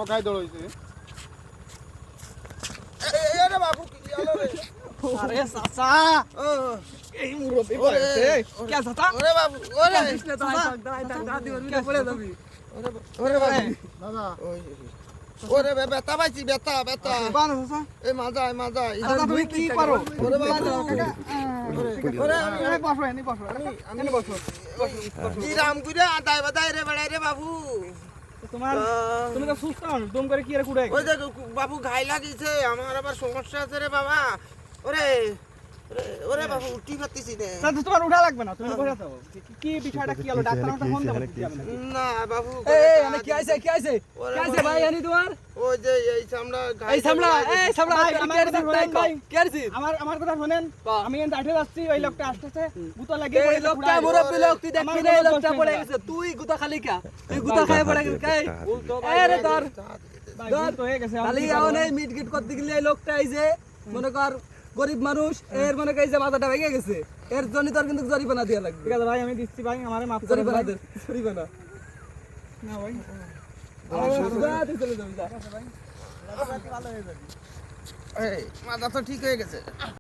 আমার গায়ে দৌড় হইছে আরে বাবু কি হলো রে? আরে চাচা এই মুরব্বি পড়েছে কে চাচা ওরে বাবু ওরে কে পড়ে যাবি ওরে বাবু দাদা ওরে বেটা পাইছি বেটা বেটা বান চাচা এই মাজা চাচা তুমি কি পারো ওরে বাবু ওরে এই বসো এনি বসো এনি বসো কি রাম গুরে আদায় বাদায় রে বেড়াই রে বাবু তোমার তুমি তো সুস্থ মানুষ দম করে কি রে কুড়াই ওই দেখ বাবু ঘাই লাগিছে আমার আবার সমস্যা আছে রে বাবা ওরে ওরে বাবু উঠি পারতেছি রে চাচা তোমার উঠা লাগবে না তুমি বসে থাকো কি বিষয়টা কি হলো ডাক্তার আমাকে ফোন দাও না বাবু এই এনে কি আইছে ভাই এনি তোমার ওই যে এই সামলা এই সামলা আমার কথা শুনেন আমি এখানে দাঁড়িয়ে যাচ্ছি ওই লোকটা আসতেছে গুতা লাগিয়ে এই লোকটা মুরব্বি লোক তুই দেখবি না এই লোকটা পড়ে গেছে তুই গুতা খালি কা তুই গুতা খায় পড়ে গেছিস কাই আরে ধর ধর তো হয়ে গেছে খালি আও নাই মিট গিট করতে গেলে এই লোকটা আইছে মনে কর গরিব মানুষ এর মনে কই যে মাথাটা ভেঙে গেছে এর জন্য তোর কিন্তু জরিমানা দেয়া লাগবে ঠিক আছে ভাই আমি দিচ্ছি ভাই আমারে মাফ করে জরিমানা দেন দে জরিমানা না ভাই তুই চলে যাবি যা এই মাথা তো ঠিক হয়ে গেছে